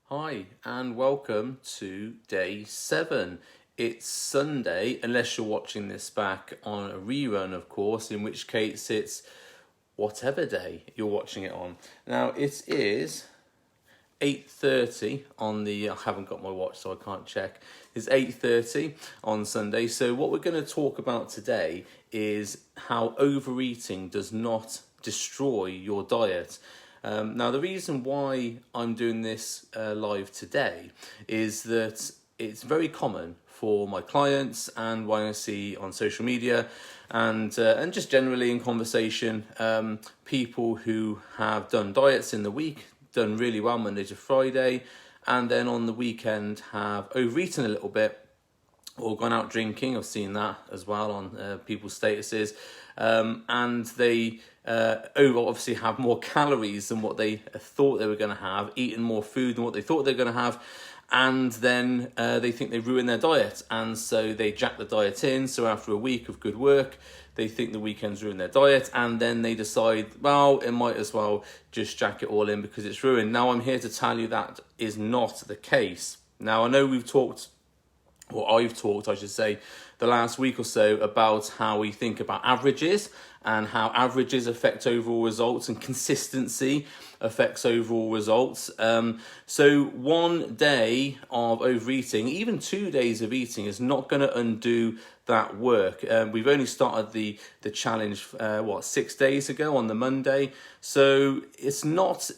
Hi, and welcome to day 7. It's Sunday, unless you're watching this back on a rerun, of course, in which case it's whatever day you're watching it on. Now, it is 8:30 on the, I haven't got my watch so I can't check. It's 8:30 on Sunday. So what we're going to talk about today is how overeating does not destroy your diet. Now, the reason why I'm doing this live today is that it's very common for my clients and what I see on social media and just generally in conversation, people who have done diets in the week, done really well Monday to Friday, and then on the weekend have overeaten a little bit or gone out drinking. I've seen that as well on people's statuses, and they obviously have more calories than what they thought they were going to have, eaten more food than what they thought they were going to have, and then they think they ruin their diet, and so they jack the diet in. So after a week of good work, they think the weekend's ruined their diet, and then they decide, well, it might as well just jack it all in because it's ruined. Now, I'm here to tell you that is not the case. Now, I know I've talked, I should say, the last week or so about how we think about averages and how averages affect overall results and consistency affects overall results. So one day of overeating, even 2 days of eating, is not going to undo that work. We've only started the challenge 6 days ago on the Monday, so it's not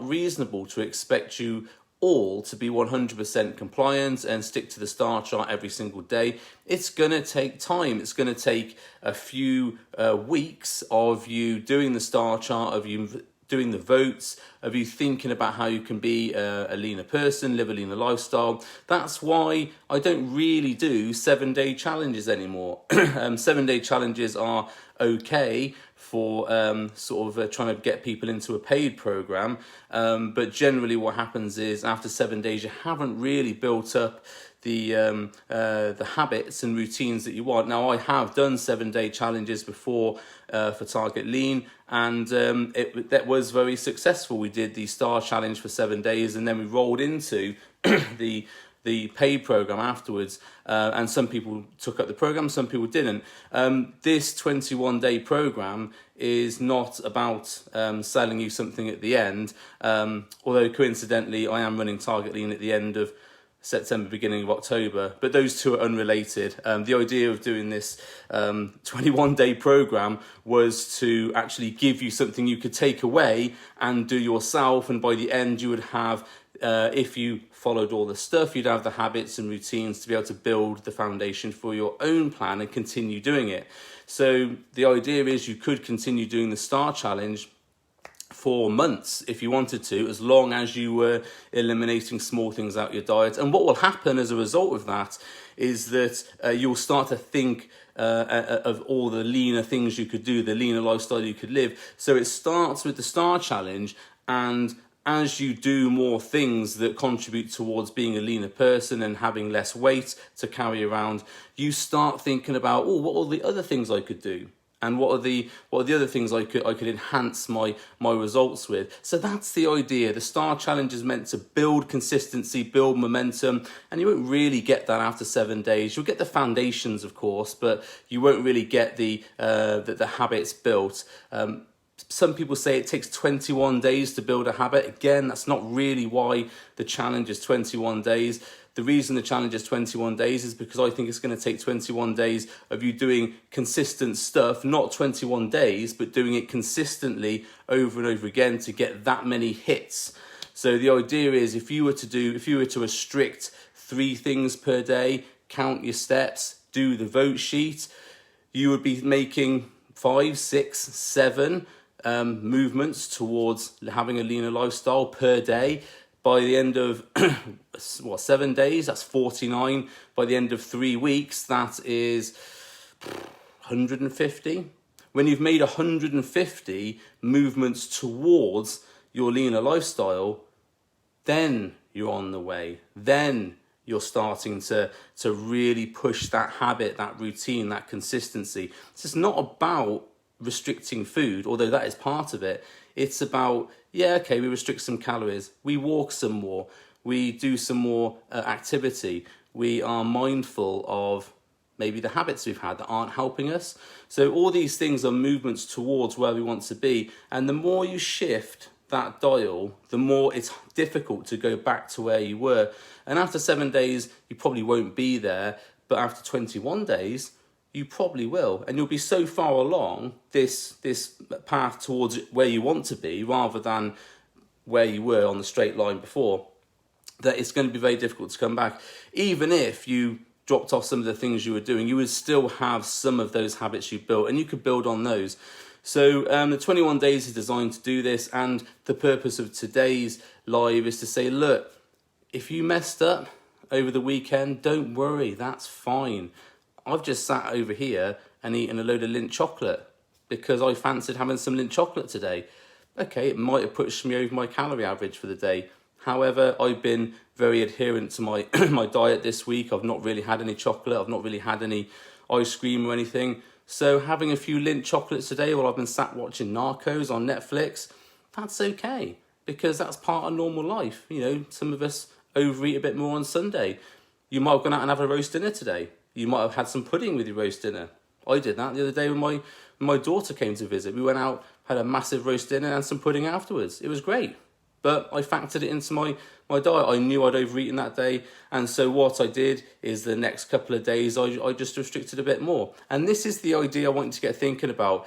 reasonable to expect you all to be 100% compliant and stick to the star chart every single day. It's going to take time. It's going to take a few weeks of you doing the star chart, of you doing the votes, of you thinking about how you can be a leaner person, live a leaner lifestyle. That's why I don't really do 7-day challenges anymore. 7-day challenges are okay for trying to get people into a paid program, but generally what happens is after 7 days you haven't really built up the habits and routines that you want. Now, I have done 7-day challenges before for Target Lean, and that was very successful. We did the Star Challenge for 7 days, and then we rolled into the paid program afterwards, and some people took up the program, some people didn't. This 21-day program is not about selling you something at the end, although coincidentally I am running Target Lean at the end of September, beginning of October, but those two are unrelated. The idea of doing this 21-day program was to actually give you something you could take away and do yourself, and by the end you would have, if you followed all the stuff, you'd have the habits and routines to be able to build the foundation for your own plan and continue doing it. So the idea is you could continue doing the Star Challenge for months if you wanted to, as long as you were eliminating small things out your diet. And what will happen as a result of that is that you'll start to think of all the leaner things you could do, the leaner lifestyle you could live. So it starts with the Star Challenge, and as you do more things that contribute towards being a leaner person and having less weight to carry around, you start thinking about, what are the other things I could do? And what are the other things I could enhance my results with? So that's the idea. The Star Challenge is meant to build consistency, build momentum, and you won't really get that after 7 days. You'll get the foundations, of course, but you won't really get the habits built. Some people say it takes 21 days to build a habit. Again, that's not really why the challenge is 21 days. The reason the challenge is 21 days is because I think it's going to take 21 days of you doing consistent stuff, not 21 days, but doing it consistently over and over again to get that many hits. So the idea is if you were to restrict 3 things per day, count your steps, do the vote sheet, you would be making 5, 6, 7 movements towards having a leaner lifestyle per day. By the end of 7 days, that's 49. By the end of 3 weeks, that is 150. When you've made 150 movements towards your leaner lifestyle, then you're on the way. Then you're starting to really push that habit, that routine, that consistency. It's not about restricting food, although that is part of it. It's about, we restrict some calories, we walk some more, we do some more activity, we are mindful of maybe the habits we've had that aren't helping us. So all these things are movements towards where we want to be. And the more you shift that dial, the more it's difficult to go back to where you were. And after 7 days, you probably won't be there. But after 21 days, you probably will. And you'll be so far along this path towards where you want to be, rather than where you were on the straight line before, that it's going to be very difficult to come back. Even if you dropped off some of the things you were doing, you would still have some of those habits you built, and you could build on those. So the 21 days is designed to do this, and the purpose of today's live is to say, look, if you messed up over the weekend, don't worry, that's fine. I've just sat over here and eaten a load of Lindt chocolate because I fancied having some Lindt chocolate today. Okay, it might have pushed me over my calorie average for the day. However, I've been very adherent to my my diet this week. I've not really had any chocolate. I've not really had any ice cream or anything. So having a few Lindt chocolates today while I've been sat watching Narcos on Netflix, that's okay, because that's part of normal life. You know, some of us overeat a bit more on Sunday. You might have gone out and have a roast dinner today. You might have had some pudding with your roast dinner. I did that the other day when my daughter came to visit. We went out, had a massive roast dinner and some pudding afterwards. It was great. But I factored it into my diet. I knew I'd overeaten that day. And so what I did is the next couple of days, I just restricted a bit more. And this is the idea I want you to get thinking about.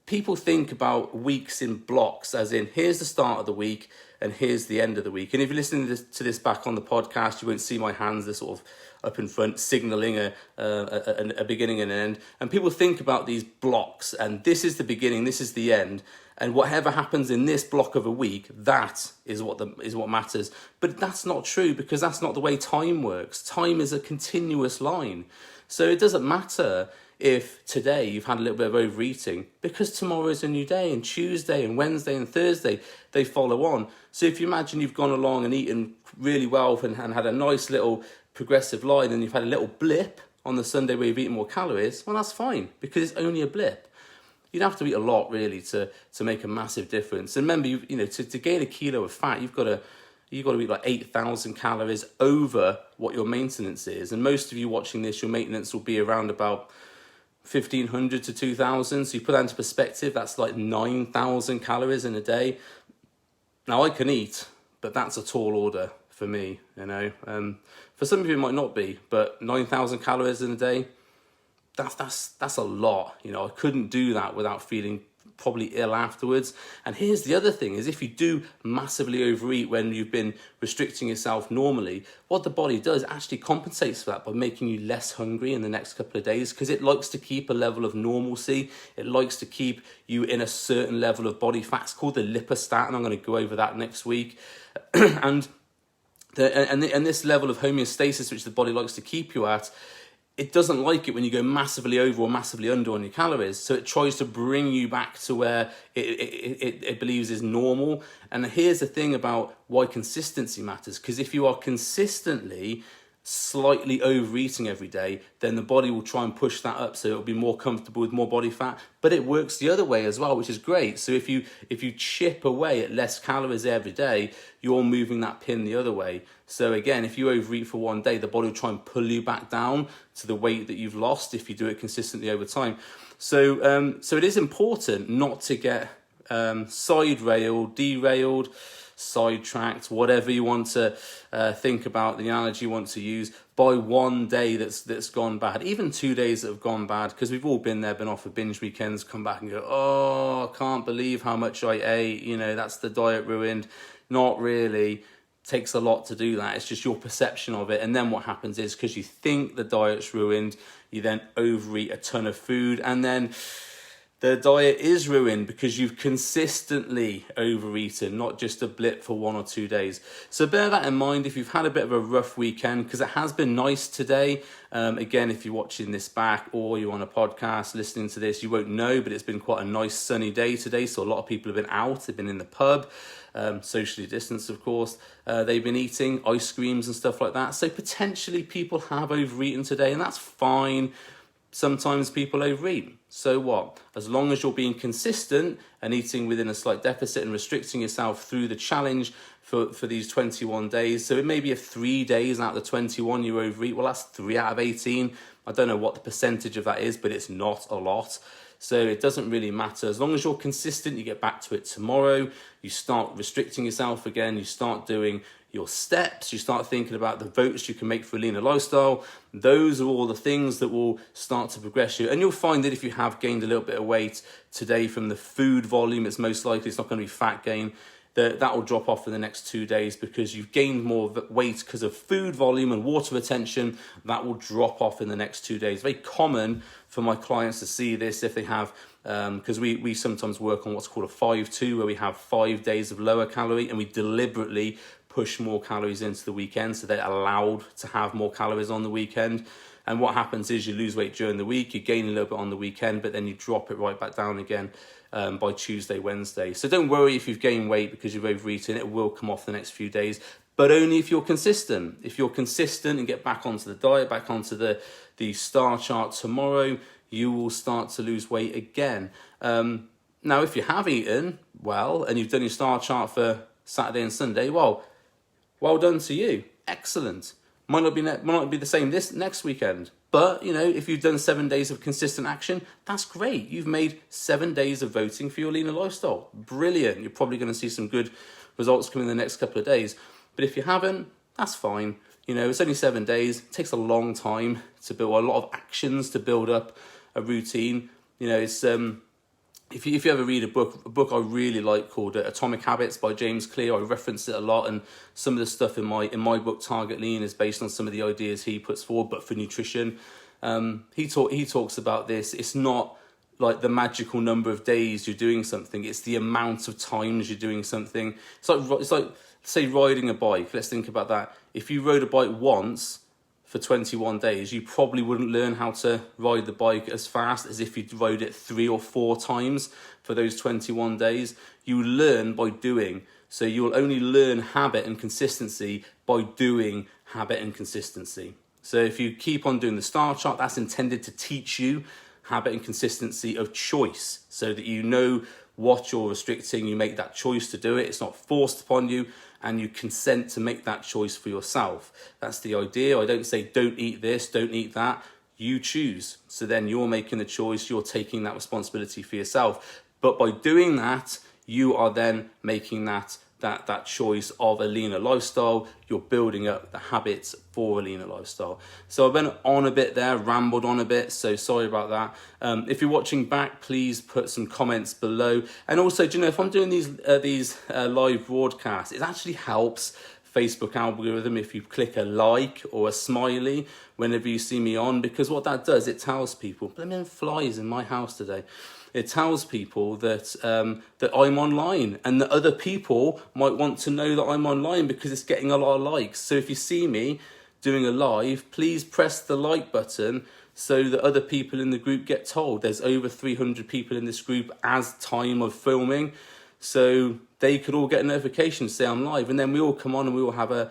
People think about weeks in blocks, as in, here's the start of the week and here's the end of the week. And if you're listening to this back on the podcast, you won't see my hands, they're sort of up in front, signalling a beginning and an end. And people think about these blocks, and this is the beginning, this is the end. And whatever happens in this block of a week, that is what matters. But that's not true, because that's not the way time works. Time is a continuous line. So it doesn't matter if today you've had a little bit of overeating, because tomorrow is a new day, and Tuesday and Wednesday and Thursday, they follow on. So if you imagine you've gone along and eaten really well and had a nice little progressive line, and you've had a little blip on the Sunday where you've eaten more calories, well, that's fine, because it's only a blip. You'd have to eat a lot really to make a massive difference. And remember, you know, to gain a kilo of fat, you've got to eat like 8,000 calories over what your maintenance is. And most of you watching this, your maintenance will be around about 1,500 to 2,000. So you put that into perspective, that's like 9,000 calories in a day. Now I can eat, but that's a tall order for me, you know. For some of you it might not be, but 9,000 calories in a day, that's a lot. You know, I couldn't do that without feeling probably ill afterwards. And here's the other thing, is if you do massively overeat when you've been restricting yourself normally, what the body does actually compensates for that by making you less hungry in the next couple of days, because it likes to keep a level of normalcy. It likes to keep you in a certain level of body fat. It's called the lipostat, and I'm going to go over that next week. and this level of homeostasis, which the body likes to keep you at, it doesn't like it when you go massively over or massively under on your calories. So it tries to bring you back to where it believes is normal. And here's the thing about why consistency matters. Because if you are consistently slightly overeating every day, then the body will try and push that up so it'll be more comfortable with more body fat. But it works the other way as well, which is great. So if you chip away at less calories every day, you're moving that pin the other way. So again, if you overeat for one day, the body will try and pull you back down to the weight that you've lost if you do it consistently over time. So it is important not to get derailed, sidetracked, whatever you want to think about, the analogy you want to use, by one day that's gone bad, even 2 days that have gone bad, because we've all been there, been off for binge weekends, come back and go, oh, I can't believe how much I ate, you know, that's the diet ruined. Not really. Takes a lot to do that. It's just your perception of it. And then what happens is, because you think the diet's ruined, you then overeat a ton of food, and then the diet is ruined because you've consistently overeaten, not just a blip for 1 or 2 days. So bear that in mind if you've had a bit of a rough weekend, because it has been nice today. Again, if you're watching this back or you're on a podcast listening to this, you won't know, but it's been quite a nice sunny day today. So a lot of people have been out, they've been in the pub, socially distanced, of course. They've been eating ice creams and stuff like that. So potentially people have overeaten today, and that's fine. Sometimes people overeat. So what? As long as you're being consistent and eating within a slight deficit and restricting yourself through the challenge for these 21 days. So it may be if 3 days out of the 21 you overeat. Well, that's 3 out of 18. I don't know what the percentage of that is, but it's not a lot. So it doesn't really matter. As long as you're consistent, you get back to it tomorrow. You start restricting yourself again. You start doing your steps. You start thinking about the votes you can make for a leaner lifestyle. Those are all the things that will start to progress you. And you'll find that if you have gained a little bit of weight today from the food volume, it's most likely it's not going to be fat gain. That will drop off in the next 2 days because you've gained more weight because of food volume and water retention. That will drop off in the next 2 days. Very common for my clients to see this if they have, because we sometimes work on what's called a 5-2, where we have 5 days of lower calorie and we deliberately push more calories into the weekend, so they're allowed to have more calories on the weekend. And what happens is you lose weight during the week, you gain a little bit on the weekend, but then you drop it right back down again by Tuesday, Wednesday. So don't worry if you've gained weight because you've overeaten. It will come off the next few days, but only if you're consistent. If you're consistent and get back onto the diet, back onto the star chart tomorrow, you will start to lose weight again. Now, if you have eaten well and you've done your star chart for Saturday and Sunday, well done to you. Excellent. Might not be the same this next weekend, but if you've done 7 days of consistent action, that's great. You've made 7 days of voting for your leaner lifestyle. Brilliant. You're probably going to see some good results coming in the next couple of days. But if you haven't, that's fine. It's only 7 days. It takes a long time to build, a lot of actions to build up a routine. It's if you ever read a book I really like called Atomic Habits by James Clear, I reference it a lot, and some of the stuff in my book Target Lean is based on some of the ideas he puts forward, but for nutrition. He talks about this. It's not like the magical number of days you're doing something, it's the amount of times you're doing something. It's like say riding a bike. Let's think about that. If you rode a bike once for 21 days, you probably wouldn't learn how to ride the bike as fast as if you rode it 3 or 4 times for those 21 days. You learn by doing. So you'll only learn habit and consistency by doing habit and consistency. So if you keep on doing the star chart, that's intended to teach you habit and consistency of choice, so that you know what you're restricting, you make that choice to do it, it's not forced upon you, and you consent to make that choice for yourself. That's the idea. I don't say don't eat this, don't eat that. You choose. So then you're making the choice, you're taking that responsibility for yourself. But by doing that, you are then making that choice of a leaner lifestyle. You're building up the habits for a leaner lifestyle. So I've been on a bit there, rambled on a bit, so sorry about that. If you're watching back, please put some comments below. And also, if I'm doing these live broadcasts, it actually helps Facebook algorithm if you click a like or a smiley whenever you see me on, because what that does, it tells people, blimmin' flies in my house today. It tells people that that I'm online, and that other people might want to know that I'm online because it's getting a lot of likes. So if you see me doing a live, please press the like button so that other people in the group get told. There's over 300 people in this group as time of filming, so they could all get a notification to say I'm live, and then we all come on and we all have a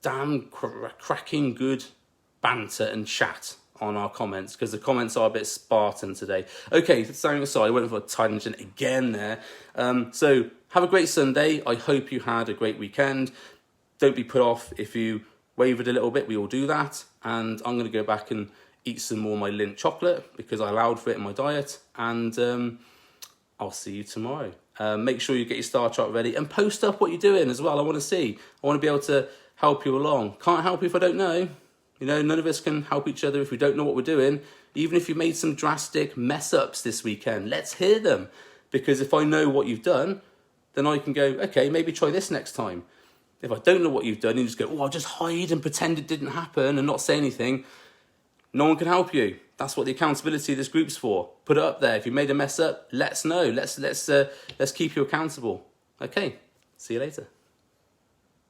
damn cracking good banter and chat on our comments, because the comments are a bit Spartan today. Okay, sorry, I went for a tangent again there. So have a great Sunday. I hope you had a great weekend. Don't be put off if you wavered a little bit. We all do that. And I'm going to go back and eat some more of my Lindt chocolate because I allowed for it in my diet. And I'll see you tomorrow. Make sure you get your star chart ready and post up what you're doing as well. I want to see. I want to be able to help you along. Can't help you if I don't know. None of us can help each other if we don't know what we're doing. Even if you made some drastic mess ups this weekend, let's hear them. Because if I know what you've done, then I can go, okay, maybe try this next time. If I don't know what you've done, you just go, I'll just hide and pretend it didn't happen and not say anything. No one can help you. That's what the accountability of this group's for. Put it up there. If you made a mess up, let us know. Let's keep you accountable. Okay, see you later.